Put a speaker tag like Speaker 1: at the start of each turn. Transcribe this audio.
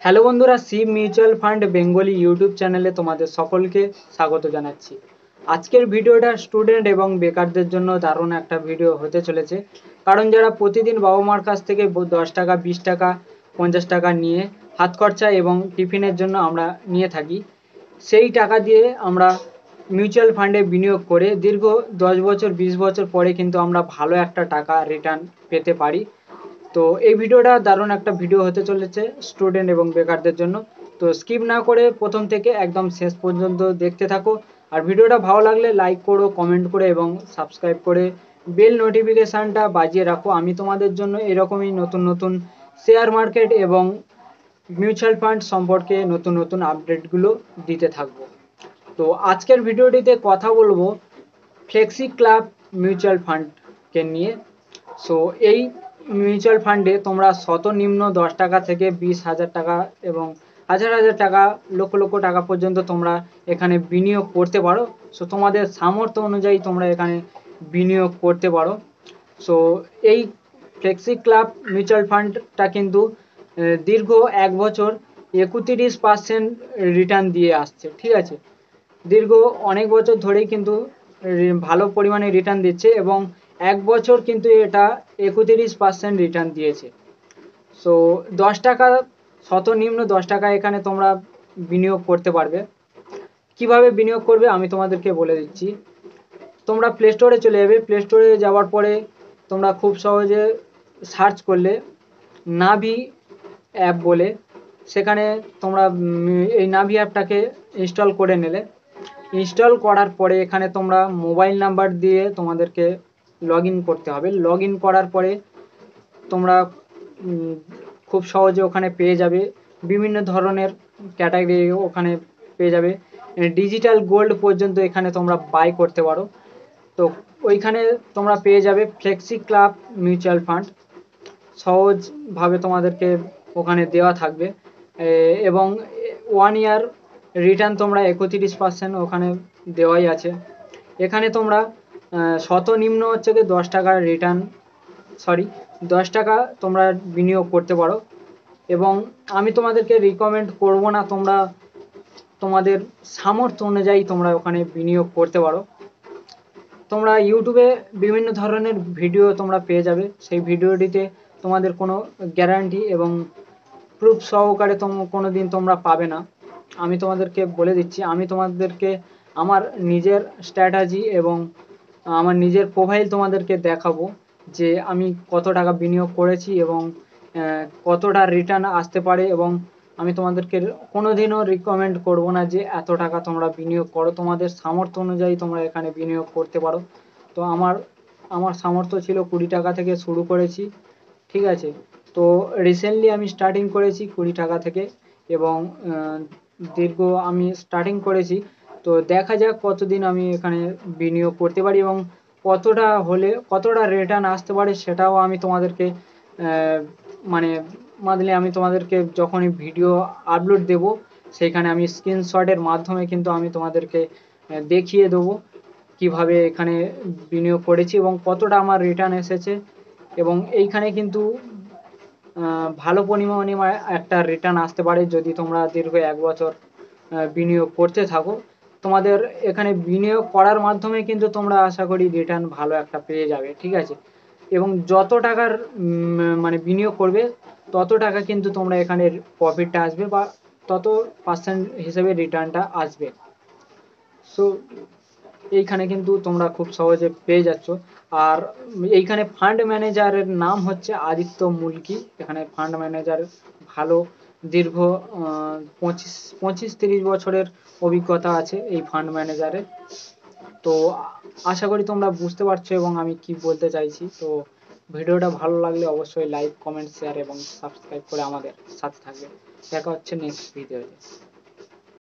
Speaker 1: Hello বন্ধুরা, Shiv mutual fund Bengali YouTube চ্যানেলে তোমাদের সকলকে স্বাগত জানাচ্ছি। আজকের ভিডিওটা স্টুডেন্ট এবং বেকারদের জন্য দারুণ একটা ভিডিও হতে চলেছে। কারণ যারা প্রতিদিন বাবা মার কাছ থেকে 10 টাকা 20 টাকা 50 টাকা নিয়ে হাত খরচা এবং টিফিনের জন্য আমরা নিয়ে থাকি, সেই টাকা দিয়ে আমরা মিউচুয়াল ফান্ডে বিনিয়োগ করে দীর্ঘ 10 বছর 20 বছর পরে কিন্তু আমরা ভালো একটা টাকা রিটার্ন পেতে পারি। তো এই ভিডিওটা দারুণ একটা ভিডিও হতে চলেছে স্টুডেন্ট এবং বেকারদের জন্য। তো স্কিপ না করে প্রথম থেকে একদম শেষ পর্যন্ত দেখতে থাকো। আর ভিডিওটা ভালো লাগলে লাইক করো, কমেন্ট করে এবং সাবস্ক্রাইব করে বেল নোটিফিকেশানটা বাজিয়ে রাখো। আমি তোমাদের জন্য এরকমই নতুন নতুন শেয়ার মার্কেট এবং মিউচুয়াল ফান্ড সম্পর্কে নতুন নতুন আপডেটগুলো দিতে থাকবো। তো আজকের ভিডিওটিতে কথা বলবো ফ্লেক্সি ক্লাব মিউচুয়াল ফান্ডকে নিয়ে। সো এই মিউচুয়াল ফান্ডে তোমরা সর্বনিম্ন 10 টাকা থেকে 20,000 টাকা এবং হাজার হাজার টাকা, লক্ষ লক্ষ টাকা পর্যন্ত তোমরা এখানে বিনিয়োগ করতে পারো। সো তোমাদের সামর্থ্য অনুযায়ী তোমরা এখানে বিনিয়োগ করতে পারো। সো এই ফ্লেক্সি ক্লাব মিউচুয়াল ফান্ডটা কিন্তু দীর্ঘ 1 বছর 31% রিটার্ন দিয়ে আসছে। ঠিক আছে, দীর্ঘ অনেক বছর ধরেই কিন্তু ভালো পরিমাণে রিটার্ন দিচ্ছে এবং 1 বছর কিন্তু এটা 31% রিটার্ন দিয়েছে। সো 10 টাকা, সর্বনিম্ন 10 টাকা এখানে তোমরা বিনিয়োগ করতে পারবে। কিভাবে বিনিয়োগ করবে আমি তোমাদেরকে বলে দিচ্ছি। তোমরা প্লে স্টোরে চলে যাবে। প্লে স্টোরে যাওয়ার পরে তোমরা খুব সহজে সার্চ করলে নাভি অ্যাপ বলে, সেখানে তোমরা এই নাভি অ্যাপটাকে ইনস্টল করে নিলে। ইনস্টল করার পরে এখানে তোমরা মোবাইল নাম্বার দিয়ে তোমাদেরকে লগ ইন করতে হবে। লগ ইন করার পরে তোমরা খুব সহজে ওখানে পেয়ে যাবে বিভিন্ন ধরনের ক্যাটাগরি, ওখানে পেয়ে যাবে ডিজিটাল গোল্ড পর্যন্ত এখানে তোমরা বাই করতে পারো। তো ওইখানে তোমরা পেয়ে যাবে ফ্লেক্সি ক্লাব মিউচুয়াল ফান্ড, সহজভাবে তোমাদেরকে ওখানে দেওয়া থাকবে এবং 1 ইয়ার রিটার্ন তোমরা 31% ওখানে দেওয়াই আছে। এখানে তোমরা সর্বনিম্ন হচ্ছে কি 10 টাকার রিটার্ন, 10 টাকা তোমরা বিনিয়োগ করতে পারো। এবং আমি তোমাদেরকে রিকমেন্ড করব না, তোমরা তোমাদের সামর্থ্য অনুযায়ী তোমরা ওখানে বিনিয়োগ করতে পারো। তোমরা ইউটিউবে বিভিন্ন ধরনের ভিডিও তোমরা পেয়ে যাবে, সেই ভিডিওটিতে তোমাদের কোনো গ্যারান্টি এবং প্রুফ সহকারে কোনো দিন তোমরা পাবে না। আমি তোমাদেরকে বলে দিচ্ছি, আমি তোমাদেরকে আমার নিজের স্ট্র্যাটেজি এবং আমার নিজের প্রোফাইল তোমাদেরকে দেখাবো যে আমি কত টাকা বিনিয়োগ করেছি এবং কতটা রিটার্ন আসতে পারে। এবং আমি তোমাদেরকে কোনোদিনও রিকমেন্ড করব না যে এত টাকা তোমরা বিনিয়োগ করো, তোমাদের সামর্থ্য অনুযায়ী তোমরা এখানে বিনিয়োগ করতে পারো। তো আমার সামর্থ্য ছিল 20 টাকা থেকে শুরু করেছি। ঠিক আছে, তো রিসেন্টলি আমি স্টার্টিং করেছি 20 টাকা থেকে এবং দীর্ঘ আমি স্টার্টিং করেছি। তো দেখা যাক কতদিন আমি এখানে বিনিয়োগ করতে পারি এবং কতটা রিটার্ন আসতে পারে, সেটাও আমি তোমাদেরকে মান্থলি আমি তোমাদেরকে যখনই ভিডিও আপলোড দেব সেইখানে আমি স্ক্রিনশটের মাধ্যমে কিন্তু আমি তোমাদেরকে দেখিয়ে দেবো কিভাবে এখানে বিনিয়োগ করেছি এবং কতটা আমার রিটার্ন এসেছে। এবং এইখানে কিন্তু ভালো পরিমাণে একটা রিটার্ন আসতে পারে যদি তোমরা দীর্ঘ 1 বছর বিনিয়োগ করতে থাকো। তোমাদের এখানে বিনিয়োগ করার মাধ্যমে কিন্তু তোমরা আশা করি রিটার্ন ভালো একটা পেয়ে যাবে। ঠিক আছে, এবং যত টাকার বিনিয়োগ করবে তত টাকা কিন্তু তোমরা এখানে প্রফিটটা আসবে বা তত পার্সেন্ট হিসেবে রিটার্নটা আসবে। সো এইখানে কিন্তু তোমরা খুব সহজে পেয়ে যাচ্ছ। আর এইখানে ফান্ড ম্যানেজারের নাম হচ্ছে আদিত্য মুলকি। এখানে ফান্ড ম্যানেজার ভালো দীর্ঘ 25-30 বছরের অভিজ্ঞতা আছে এই ফান্ড ম্যানেজারের। তো আশা করি তোমরা বুঝতে পারছো এবং আমি কি বলতে চাইছি। তো ভিডিওটা ভালো লাগলে অবশ্যই লাইক, কমেন্ট, শেয়ার এবং সাবস্ক্রাইব করে আমাদের সাথে থাকবে। দেখা হচ্ছে নেক্সট ভিডিওতে।